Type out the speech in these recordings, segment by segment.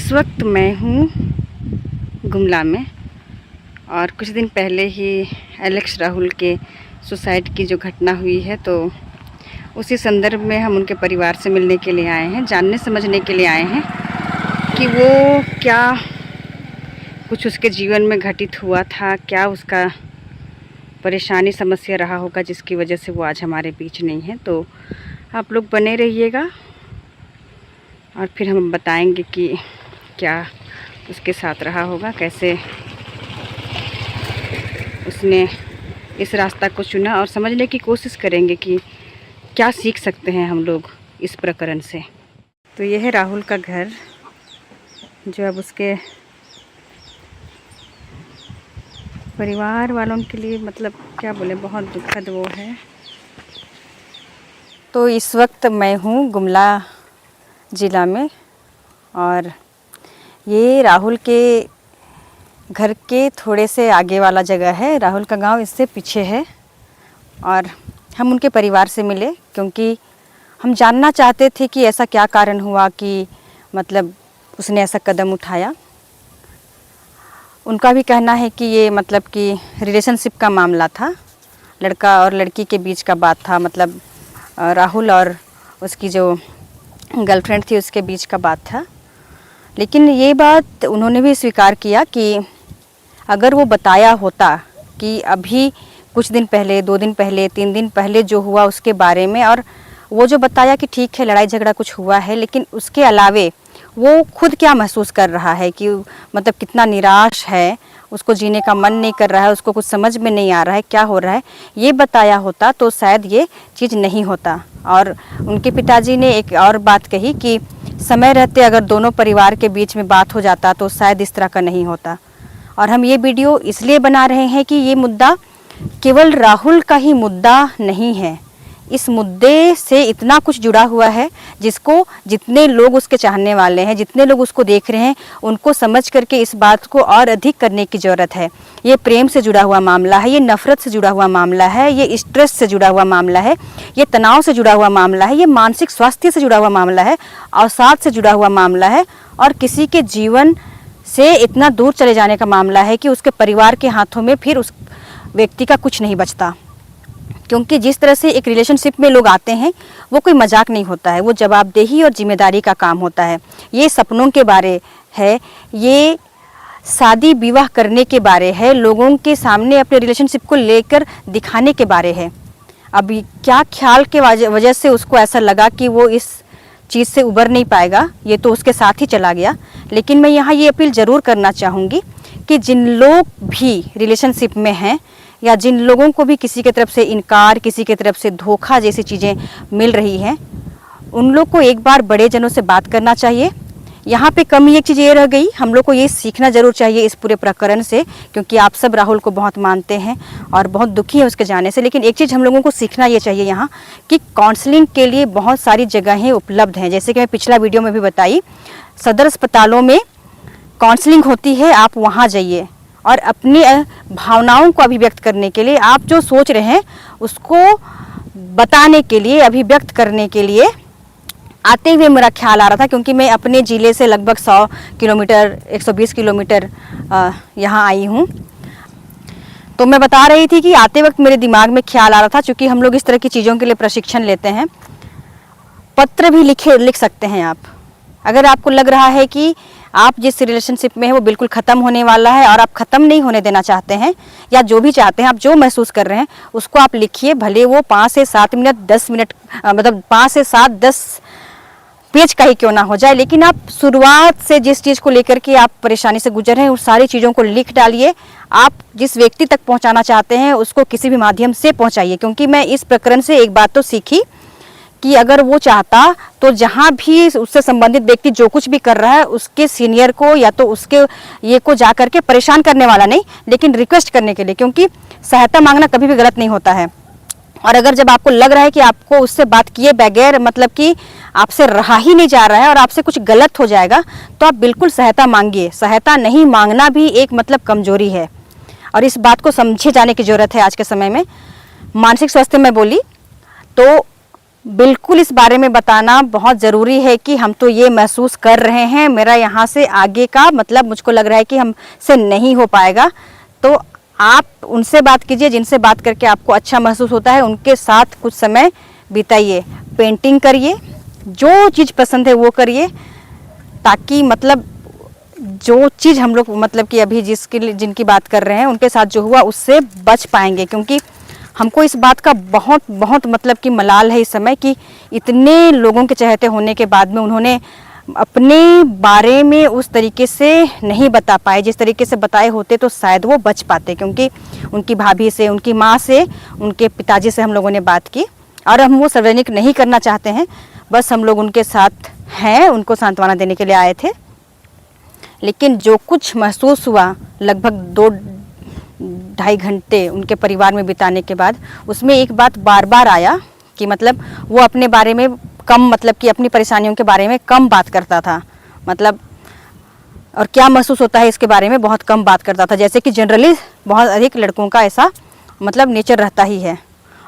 इस वक्त मैं हूँ गुमला में और कुछ दिन पहले ही एलेक्स राहुल के सुसाइड की जो घटना हुई है, तो उसी संदर्भ में हम उनके परिवार से मिलने के लिए आए हैं, जानने समझने के लिए आए हैं कि वो क्या कुछ उसके जीवन में घटित हुआ था, क्या उसका परेशानी समस्या रहा होगा जिसकी वजह से वो आज हमारे बीच नहीं है। तो आप लोग बने रहिएगा और फिर हम बताएंगे कि क्या उसके साथ रहा होगा, कैसे उसने इस रास्ता को चुना, और समझने की कोशिश करेंगे कि क्या सीख सकते हैं हम लोग इस प्रकरण से। तो यह है राहुल का घर, जो अब उसके परिवार वालों के लिए मतलब क्या बोले, बहुत दुखद वो है। तो इस वक्त मैं हूँ गुमला ज़िला में और ये राहुल के घर के थोड़े से आगे वाला जगह है। राहुल का गांव इससे पीछे है और हम उनके परिवार से मिले क्योंकि हम जानना चाहते थे कि ऐसा क्या कारण हुआ कि मतलब उसने ऐसा कदम उठाया। उनका भी कहना है कि ये मतलब कि रिलेशनशिप का मामला था, लड़का और लड़की के बीच का बात था, मतलब राहुल और उसकी जो गर्लफ्रेंड थी उसके बीच का बात था। लेकिन ये बात उन्होंने भी स्वीकार किया कि अगर वो बताया होता कि अभी कुछ दिन पहले, 2 दिन पहले, 3 दिन पहले जो हुआ उसके बारे में, और वो जो बताया कि ठीक है लड़ाई झगड़ा कुछ हुआ है, लेकिन उसके अलावे वो खुद क्या महसूस कर रहा है कि मतलब कितना निराश है, उसको जीने का मन नहीं कर रहा है, उसको कुछ समझ में नहीं आ रहा है क्या हो रहा है, ये बताया होता तो शायद ये चीज़ नहीं होता। और उनके पिताजी ने एक और बात कही कि समय रहते अगर दोनों परिवार के बीच में बात हो जाता तो शायद इस तरह का नहीं होता। और हम ये वीडियो इसलिए बना रहे हैं कि ये मुद्दा केवल राहुल का ही मुद्दा नहीं है, इस मुद्दे से इतना कुछ जुड़ा हुआ है जिसको जितने लोग उसके चाहने वाले हैं, जितने लोग उसको देख रहे हैं, उनको समझ करके इस बात को और अधिक करने की ज़रूरत है। ये प्रेम से जुड़ा हुआ मामला है, ये नफ़रत से जुड़ा हुआ मामला है, ये स्ट्रेस से जुड़ा हुआ मामला है, ये तनाव से जुड़ा हुआ मामला है, ये मानसिक स्वास्थ्य से जुड़ा हुआ मामला है, अवसाद से जुड़ा हुआ मामला है, और किसी के जीवन से इतना दूर चले जाने का मामला है कि उसके परिवार के हाथों में फिर उस व्यक्ति का कुछ नहीं बचता। क्योंकि जिस तरह से एक रिलेशनशिप में लोग आते हैं वो कोई मजाक नहीं होता है, वो जवाबदेही और जिम्मेदारी का काम होता है। ये सपनों के बारे है, ये शादी विवाह करने के बारे है, लोगों के सामने अपने रिलेशनशिप को लेकर दिखाने के बारे है। अभी क्या ख्याल के वजह से उसको ऐसा लगा कि वो इस चीज़ से उबर नहीं पाएगा, ये तो उसके साथ ही चला गया। लेकिन मैं यहाँ ये अपील ज़रूर करना चाहूँगी कि जिन लोग भी रिलेशनशिप में हैं या जिन लोगों को भी किसी की तरफ से इनकार, किसी की तरफ से धोखा जैसी चीज़ें मिल रही हैं, उन लोग को एक बार बड़े जनों से बात करना चाहिए। यहाँ पे कमी एक चीज़ ये रह गई, हम लोग को ये सीखना ज़रूर चाहिए इस पूरे प्रकरण से, क्योंकि आप सब राहुल को बहुत मानते हैं और बहुत दुखी है उसके जाने से। लेकिन एक चीज़ हम लोगों को सीखना ये चाहिए यहाँ कि काउंसलिंग के लिए बहुत सारी जगहें उपलब्ध हैं। जैसे कि मैं पिछला वीडियो में भी बताई, सदर अस्पतालों में काउंसलिंग होती है, आप वहाँ जाइए और अपनी भावनाओं को अभिव्यक्त करने के लिए, आप जो सोच रहे हैं उसको बताने के लिए, अभिव्यक्त करने के लिए आते हुए मेरा ख्याल आ रहा था, क्योंकि मैं अपने ज़िले से लगभग 100 किलोमीटर 120 किलोमीटर यहाँ आई हूँ। तो मैं बता रही थी कि आते वक्त मेरे दिमाग में ख्याल आ रहा था, चूँकि हम लोग इस तरह की चीज़ों के लिए प्रशिक्षण लेते हैं, पत्र भी लिख सकते हैं आप। अगर आपको लग रहा है कि आप जिस रिलेशनशिप में है वो बिल्कुल ख़त्म होने वाला है और आप ख़त्म नहीं होने देना चाहते हैं, या जो भी चाहते हैं, आप जो महसूस कर रहे हैं उसको आप लिखिए। भले वो 5 से 7 मिनट 10 मिनट मतलब 5 से 7 10 पेज का ही क्यों ना हो जाए, लेकिन आप शुरुआत से जिस चीज़ को लेकर के आप परेशानी से गुजर रहे हैं उस सारी चीज़ों को लिख डालिए। आप जिस व्यक्ति तक पहुँचाना चाहते हैं उसको किसी भी माध्यम से पहुँचाइए। क्योंकि मैं इस प्रकरण से एक बात तो सीखी कि अगर वो चाहता तो जहाँ भी उससे संबंधित व्यक्ति जो कुछ भी कर रहा है उसके सीनियर को या तो उसके ये को जा करके परेशान करने वाला नहीं, लेकिन रिक्वेस्ट करने के लिए, क्योंकि सहायता मांगना कभी भी गलत नहीं होता है। और अगर जब आपको लग रहा है कि आपको उससे बात किए बगैर मतलब कि आपसे रहा ही नहीं जा रहा है और आपसे कुछ गलत हो जाएगा, तो आप बिल्कुल सहायता मांगिए। सहायता नहीं मांगना भी एक मतलब कमजोरी है और इस बात को समझे जाने की ज़रूरत है आज के समय में। मानसिक स्वास्थ्य में बोली तो बिल्कुल इस बारे में बताना बहुत ज़रूरी है कि हम तो ये महसूस कर रहे हैं, मेरा यहाँ से आगे का मतलब मुझको लग रहा है कि हमसे नहीं हो पाएगा। तो आप उनसे बात कीजिए जिनसे बात करके आपको अच्छा महसूस होता है, उनके साथ कुछ समय बिताइए, पेंटिंग करिए, जो चीज़ पसंद है वो करिए, ताकि मतलब जो चीज़ हम लोग मतलब कि अभी जिनकी बात कर रहे हैं उनके साथ जो हुआ उससे बच पाएंगे। क्योंकि हमको इस बात का बहुत बहुत मतलब कि मलाल है इस समय कि इतने लोगों के चहेते होने के बाद में उन्होंने अपने बारे में उस तरीके से नहीं बता पाए। जिस तरीके से बताए होते तो शायद वो बच पाते, क्योंकि उनकी भाभी से, उनकी माँ से, उनके पिताजी से हम लोगों ने बात की और हम वो सार्वजनिक नहीं करना चाहते हैं। बस हम लोग उनके साथ हैं, उनको सांत्वना देने के लिए आए थे। लेकिन जो कुछ महसूस हुआ लगभग 2-2.5 घंटे उनके परिवार में बिताने के बाद, उसमें एक बात बार बार आया कि मतलब वो अपने बारे में कम मतलब कि अपनी परेशानियों के बारे में कम बात करता था, मतलब और क्या महसूस होता है इसके बारे में बहुत कम बात करता था। जैसे कि जनरली बहुत अधिक लड़कों का ऐसा मतलब नेचर रहता ही है।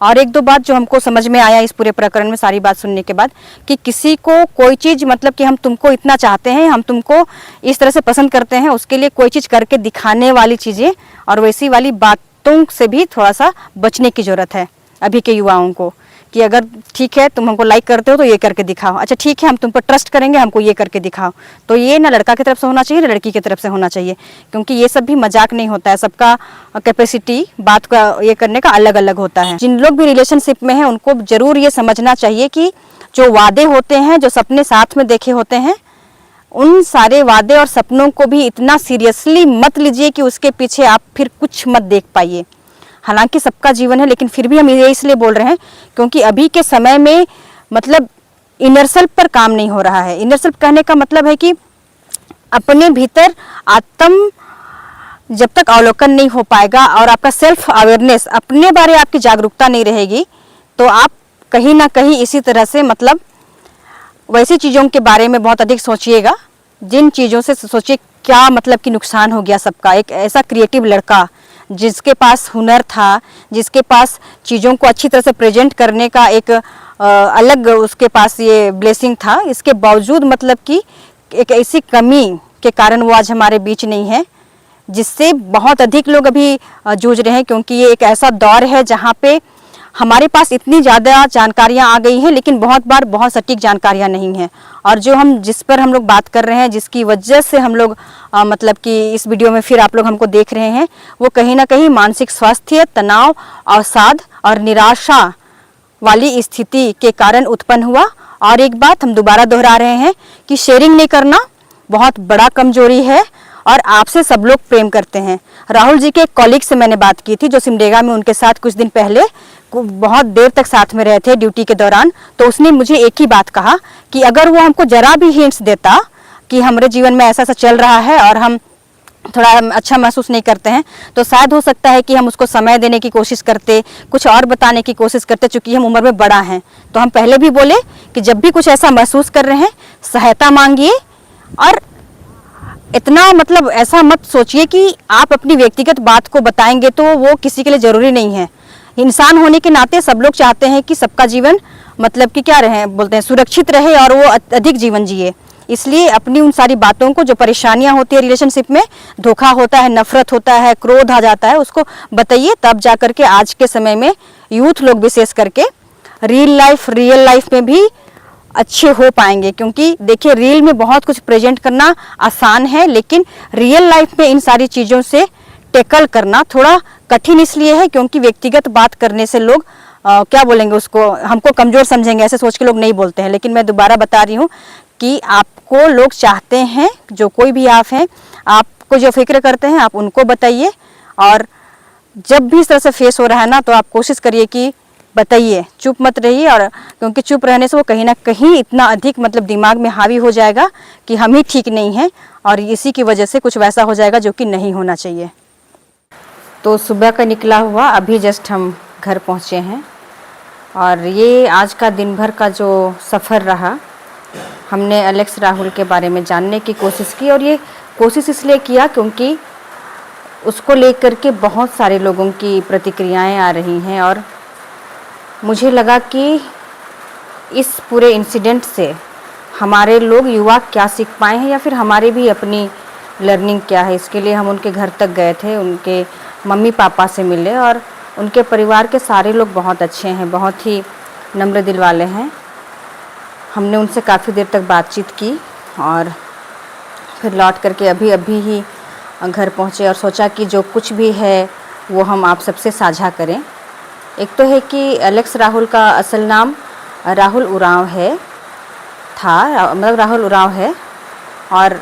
और एक दो बात जो हमको समझ में आया इस पूरे प्रकरण में सारी बात सुनने के बाद, कि किसी को कोई चीज़ मतलब कि हम तुमको इतना चाहते हैं, हम तुमको इस तरह से पसंद करते हैं, उसके लिए कोई चीज़ करके दिखाने वाली चीज़ें और वैसी वाली बातों से भी थोड़ा सा बचने की ज़रूरत है अभी के युवाओं को। कि अगर ठीक है तुम हमको लाइक करते हो तो ये करके दिखाओ, अच्छा ठीक है हम तुम पर ट्रस्ट करेंगे, हमको ये करके दिखाओ। तो ये ना लड़का की तरफ से होना चाहिए ना लड़की की तरफ से होना चाहिए, क्योंकि ये सब भी मजाक नहीं होता है। सबका कैपेसिटी बात का ये करने का अलग अलग होता है। जिन लोग भी रिलेशनशिप में हैं उनको जरूर ये समझना चाहिए कि जो वादे होते हैं, जो सपने साथ में देखे होते हैं, उन सारे वादे और सपनों को भी इतना सीरियसली मत लीजिए कि उसके पीछे आप फिर कुछ मत देख पाइए। हालांकि सबका जीवन है, लेकिन फिर भी हम ये इसलिए बोल रहे हैं क्योंकि अभी के समय में मतलब इनर सेल्फ पर काम नहीं हो रहा है। इनर सेल्फ कहने का मतलब है कि अपने भीतर आत्म जब तक अवलोकन नहीं हो पाएगा और आपका सेल्फ अवेयरनेस, अपने बारे आपकी जागरूकता नहीं रहेगी, तो आप कहीं ना कहीं इसी तरह से मतलब वैसी चीज़ों के बारे में बहुत अधिक सोचिएगा जिन चीज़ों से सोचिए क्या मतलब कि नुकसान हो गया सबका। एक ऐसा क्रिएटिव लड़का जिसके पास हुनर था, जिसके पास चीज़ों को अच्छी तरह से प्रेजेंट करने का एक अलग उसके पास ये ब्लेसिंग था, इसके बावजूद मतलब कि एक ऐसी कमी के कारण वो आज हमारे बीच नहीं है, जिससे बहुत अधिक लोग अभी जूझ रहे हैं। क्योंकि ये एक ऐसा दौर है जहाँ पे हमारे पास इतनी ज़्यादा जानकारियाँ आ गई हैं, लेकिन बहुत बार बहुत सटीक जानकारियाँ नहीं हैं। और जो हम जिस पर हम लोग बात कर रहे हैं, जिसकी वजह से हम लोग मतलब कि इस वीडियो में फिर आप लोग हमको देख रहे हैं, वो कहीं ना कहीं मानसिक स्वास्थ्य, तनाव, अवसाद और निराशा वाली स्थिति के कारण उत्पन्न हुआ। और एक बात हम दोबारा दोहरा रहे हैं कि शेयरिंग नहीं करना बहुत बड़ा कमजोरी है और आपसे सब लोग प्रेम करते हैं। राहुल जी के एक कॉलीग से मैंने बात की थी जो सिमडेगा में उनके साथ कुछ दिन पहले बहुत देर तक साथ में रहे थे ड्यूटी के दौरान। तो उसने मुझे एक ही बात कहा कि अगर वो हमको जरा भी हिंट्स देता कि हमारे जीवन में ऐसा ऐसा चल रहा है और हम थोड़ा अच्छा महसूस नहीं करते हैं, तो शायद हो सकता है कि हम उसको समय देने की कोशिश करते, कुछ और बताने की कोशिश करते। चूंकि हम उम्र में बड़ा हैं, तो हम पहले भी बोले कि जब भी कुछ ऐसा महसूस कर रहे हैं सहायता मांगिए। और इतना मतलब ऐसा मत सोचिए कि आप अपनी व्यक्तिगत बात को बताएंगे तो वो किसी के लिए ज़रूरी नहीं है। इंसान होने के नाते सब लोग चाहते हैं कि सबका जीवन मतलब कि क्या रहे, बोलते हैं सुरक्षित रहे और वो अधिक जीवन जिए। इसलिए अपनी उन सारी बातों को, जो परेशानियां होती है रिलेशनशिप में, धोखा होता है, नफरत होता है, क्रोध आ जाता है, उसको बताइए। तब जा करके आज के समय में यूथ लोग विशेष करके रियल लाइफ में भी अच्छे हो पाएंगे। क्योंकि देखिए रील में बहुत कुछ प्रेजेंट करना आसान है, लेकिन रियल लाइफ में इन सारी चीज़ों से टैकल करना थोड़ा कठिन इसलिए है क्योंकि व्यक्तिगत बात करने से लोग क्या बोलेंगे, उसको हमको कमज़ोर समझेंगे, ऐसे सोच के लोग नहीं बोलते हैं। लेकिन मैं दोबारा बता रही हूँ कि आपको लोग चाहते हैं, जो कोई भी आप हैं, आपको जो फिक्र करते हैं आप उनको बताइए। और जब भी इस तरह से फेस हो रहा है ना, तो आप कोशिश करिए कि बताइए, चुप मत रहिए। और क्योंकि चुप रहने से वो कहीं ना कहीं इतना अधिक मतलब दिमाग में हावी हो जाएगा कि हम ही ठीक नहीं हैं और इसी की वजह से कुछ वैसा हो जाएगा जो कि नहीं होना चाहिए। तो सुबह का निकला हुआ अभी जस्ट हम घर पहुँचे हैं और ये आज का दिन भर का जो सफ़र रहा, हमने एलेक्स राहुल के बारे में जानने की कोशिश की। और ये कोशिश इसलिए किया क्योंकि उसको लेकर के बहुत सारे लोगों की प्रतिक्रियाएं आ रही हैं और मुझे लगा कि इस पूरे इंसिडेंट से हमारे लोग युवा क्या सीख पाए हैं या फिर हमारी भी अपनी लर्निंग क्या है, इसके लिए हम उनके घर तक गए थे। उनके मम्मी पापा से मिले और उनके परिवार के सारे लोग बहुत अच्छे हैं, बहुत ही नम्र दिल वाले हैं। हमने उनसे काफ़ी देर तक बातचीत की और फिर लौट करके अभी ही घर पहुँचे और सोचा कि जो कुछ भी है वो हम आप सबसे साझा करें। एक तो है कि एलेक्स राहुल का असल नाम राहुल उरांव मतलब राहुल उरांव है और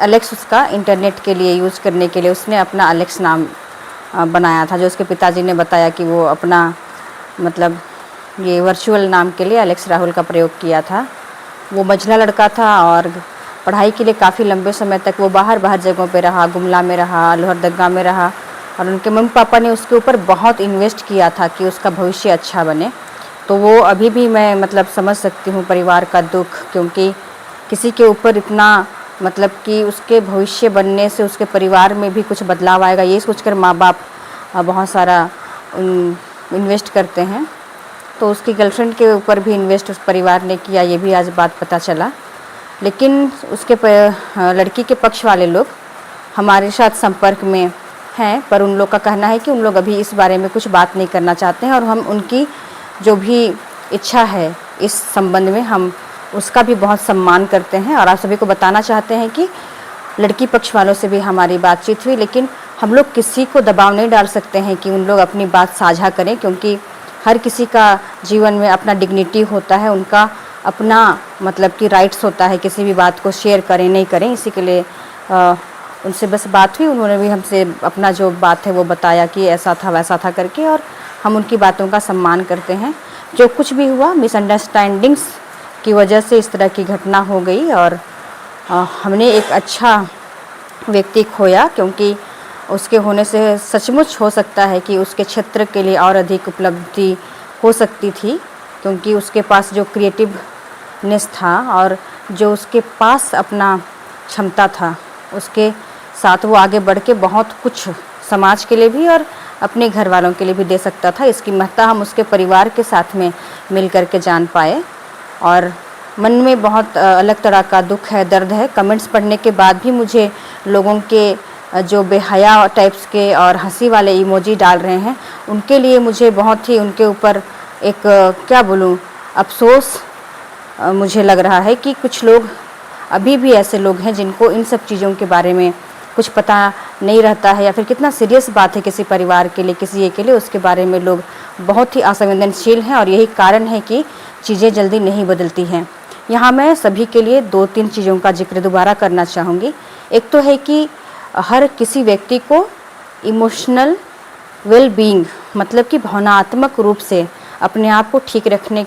एलेक्स उसका इंटरनेट के लिए यूज़ करने के लिए उसने अपना एलेक्स नाम बनाया था, जो उसके पिताजी ने बताया कि वो अपना मतलब ये वर्चुअल नाम के लिए एलेक्स राहुल का प्रयोग किया था। वो मझला लड़का था और पढ़ाई के लिए काफ़ी लंबे समय तक वो बाहर जगहों पे रहा, गुमला में रहा, लोहरदगा में रहा और उनके मम्मी पापा ने उसके ऊपर बहुत इन्वेस्ट किया था कि उसका भविष्य अच्छा बने। तो वो अभी भी मैं मतलब समझ सकती हूँ परिवार का दुख, क्योंकि किसी के ऊपर इतना मतलब कि उसके भविष्य बनने से उसके परिवार में भी कुछ बदलाव आएगा, ये सोचकर माँ बाप बहुत सारा इन्वेस्ट करते हैं। तो उसकी गर्लफ्रेंड के ऊपर भी इन्वेस्ट उस परिवार ने किया, ये भी आज बात पता चला। लेकिन उसके लड़की के पक्ष वाले लोग हमारे साथ संपर्क में हैं, पर उन लोग का कहना है कि उन लोग अभी इस बारे में कुछ बात नहीं करना चाहते हैं और हम उनकी जो भी इच्छा है इस संबंध में हम उसका भी बहुत सम्मान करते हैं। और आप सभी को बताना चाहते हैं कि लड़की पक्ष वालों से भी हमारी बातचीत हुई, लेकिन हम लोग किसी को दबाव नहीं डाल सकते हैं कि उन लोग अपनी बात साझा करें, क्योंकि हर किसी का जीवन में अपना डिग्निटी होता है, उनका अपना मतलब कि राइट्स होता है किसी भी बात को शेयर करें नहीं करें। इसी के लिए उनसे बस बात हुई, उन्होंने भी हमसे अपना जो बात है वो बताया कि ऐसा था वैसा था करके, और हम उनकी बातों का सम्मान करते हैं। जो कुछ भी हुआ मिसअंडरस्टैंडिंग्स की वजह से इस तरह की घटना हो गई और हमने एक अच्छा व्यक्ति खोया, क्योंकि उसके होने से सचमुच हो सकता है कि उसके क्षेत्र के लिए और अधिक उपलब्धि हो सकती थी, क्योंकि उसके पास जो क्रिएटिवनेस था और जो उसके पास अपना क्षमता था उसके साथ वो आगे बढ़ के बहुत कुछ समाज के लिए भी और अपने घर वालों के लिए भी दे सकता था। इसकी महत्ता हम उसके परिवार के साथ में मिल कर के जान पाए और मन में बहुत अलग तरह का दुख है, दर्द है। कमेंट्स पढ़ने के बाद भी मुझे लोगों के जो बेहया टाइप्स के और हंसी वाले इमोजी डाल रहे हैं उनके लिए मुझे बहुत ही उनके ऊपर एक क्या बोलूं अफसोस मुझे लग रहा है कि कुछ लोग अभी भी ऐसे लोग हैं जिनको इन सब चीज़ों के बारे में कुछ पता नहीं रहता है, या फिर कितना सीरियस बात है किसी परिवार के लिए, किसी एक के लिए, उसके बारे में लोग बहुत ही असंवेदनशील हैं और यही कारण है कि चीज़ें जल्दी नहीं बदलती हैं। यहाँ मैं सभी के लिए 2-3 चीज़ों का जिक्र दोबारा करना चाहूँगी। एक तो है कि हर किसी व्यक्ति को इमोशनल वेल बीइंग मतलब कि भावनात्मक रूप से अपने आप को ठीक रखने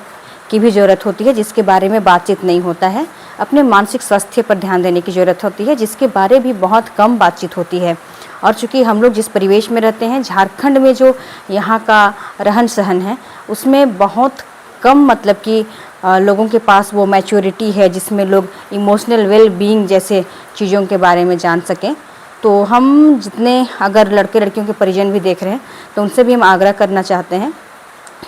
की भी ज़रूरत होती है, जिसके बारे में बातचीत नहीं होता है। अपने मानसिक स्वास्थ्य पर ध्यान देने की ज़रूरत होती है, जिसके बारे भी बहुत कम बातचीत होती है। और चूँकि हम लोग जिस परिवेश में रहते हैं, झारखंड में जो यहाँ का रहन सहन है उसमें बहुत कम मतलब कि लोगों के पास वो मैच्योरिटी है जिसमें लोग इमोशनल वेल बीइंग जैसे चीज़ों के बारे में जान सकें। तो हम जितने अगर लड़के लड़कियों के परिजन भी देख रहे हैं तो उनसे भी हम आग्रह करना चाहते हैं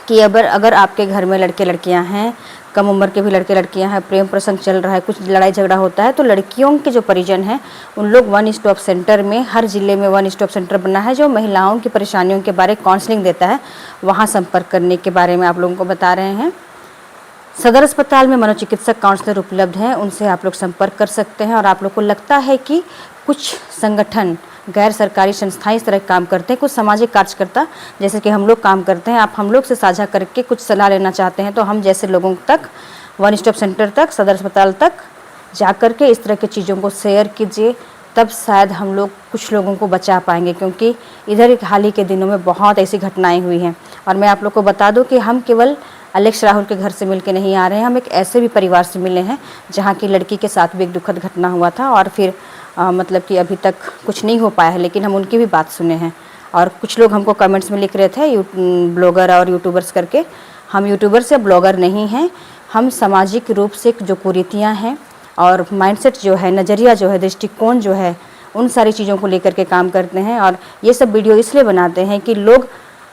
कि अगर आपके घर में लड़के लड़कियां हैं, कम उम्र के भी लड़के लड़कियां हैं, प्रेम प्रसंग चल रहा है, कुछ लड़ाई झगड़ा होता है, तो लड़कियों के जो परिजन हैं उन लोग 1 स्टॉप सेंटर में, हर ज़िले में 1 स्टॉप सेंटर बना है जो महिलाओं की परेशानियों के बारे काउंसलिंग देता है। वहाँ संपर्क करने के बारे में आप लोगों को बता रहे हैं। सदर अस्पताल में मनोचिकित्सक काउंसलर उपलब्ध हैं, उनसे आप लोग संपर्क कर सकते हैं। और आप लोग को लगता है कि कुछ संगठन, गैर सरकारी संस्थाएं इस तरह काम करते हैं, कुछ सामाजिक कार्यकर्ता जैसे कि हम लोग काम करते हैं, आप हम लोग से साझा करके कुछ सलाह लेना चाहते हैं, तो हम जैसे लोगों तक 1 स्टॉप सेंटर तक, सदर अस्पताल तक जा कर के इस तरह की चीज़ों को शेयर कीजिए, तब शायद हम लोग कुछ लोगों को बचा पाएंगे। क्योंकि इधर हाल ही के दिनों में बहुत ऐसी घटनाएं हुई हैं। और मैं आप लोग को बता दूं कि हम केवल एलेक्स राहुल के घर से मिल के नहीं आ रहे हैं, हम एक ऐसे भी परिवार से मिले हैं जहाँ की लड़की के साथ भी एक दुखद घटना हुआ था और फिर मतलब कि अभी तक कुछ नहीं हो पाया है, लेकिन हम उनकी भी बात सुने हैं। और कुछ लोग हमको कमेंट्स में लिख रहे थे ब्लॉगर और यूट्यूबर्स करके। हम यूट्यूबर्स या ब्लॉगर नहीं हैं, हम सामाजिक रूप से जो कुरीतियाँ हैं और माइंडसेट जो है, नज़रिया जो है, दृष्टिकोण जो है, उन सारी चीज़ों को लेकर के काम करते हैं। और ये सब वीडियो इसलिए बनाते हैं कि लोग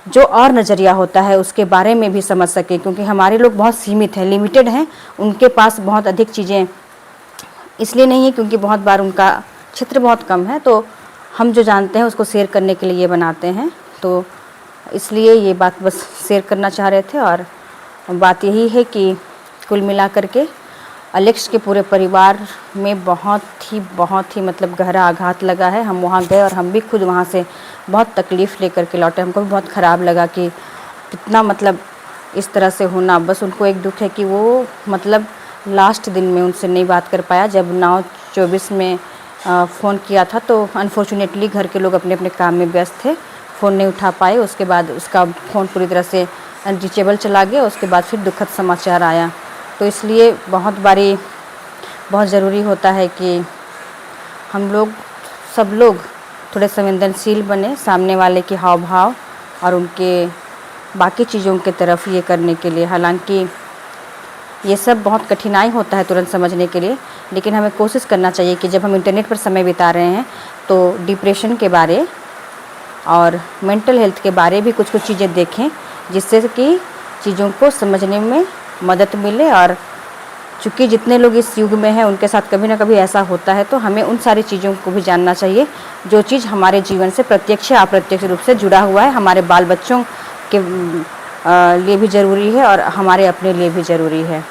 जो और नज़रिया होता है उसके बारे में भी समझ सके, क्योंकि हमारे लोग बहुत सीमित हैं, लिमिटेड हैं, उनके पास बहुत अधिक चीज़ें इसलिए नहीं है क्योंकि बहुत बार उनका क्षेत्र बहुत कम है, तो हम जो जानते हैं उसको शेयर करने के लिए ये बनाते हैं। तो इसलिए ये बात बस शेयर करना चाह रहे थे। और बात यही है कि कुल मिलाकर के अलेक्स के पूरे परिवार में बहुत ही मतलब गहरा आघात लगा है। हम वहाँ गए और हम भी खुद वहाँ से बहुत तकलीफ़ लेकर के लौटे। हमको भी बहुत ख़राब लगा कि कितना मतलब इस तरह से होना। बस उनको एक दुख है कि वो मतलब लास्ट दिन में उनसे नहीं बात कर पाया। जब 9/24 में फ़ोन किया था तो अनफॉर्चुनेटली घर के लोग अपने अपने काम में व्यस्त थे, फ़ोन नहीं उठा पाए। उसके बाद उसका फ़ोन पूरी तरह से अनरीचेबल चला गया। उसके बाद फिर दुखद समाचार आया। तो इसलिए बहुत ज़रूरी होता है कि हम लोग सब लोग थोड़े संवेदनशील बने सामने वाले के हाव भाव और उनके बाकी चीज़ों की तरफ ये करने के लिए। हालांकि ये सब बहुत कठिनाई होता है तुरंत समझने के लिए, लेकिन हमें कोशिश करना चाहिए कि जब हम इंटरनेट पर समय बिता रहे हैं तो डिप्रेशन के बारे और मेंटल हेल्थ के बारे भी कुछ चीज़ें देखें, जिससे कि चीज़ों को समझने में मदद मिले। और चूँकि जितने लोग इस युग में हैं उनके साथ कभी ना कभी ऐसा होता है, तो हमें उन सारी चीज़ों को भी जानना चाहिए जो चीज़ हमारे जीवन से प्रत्यक्ष या अप्रत्यक्ष रूप से जुड़ा हुआ है। हमारे बाल बच्चों के लिए भी ज़रूरी है और हमारे अपने लिए भी ज़रूरी है।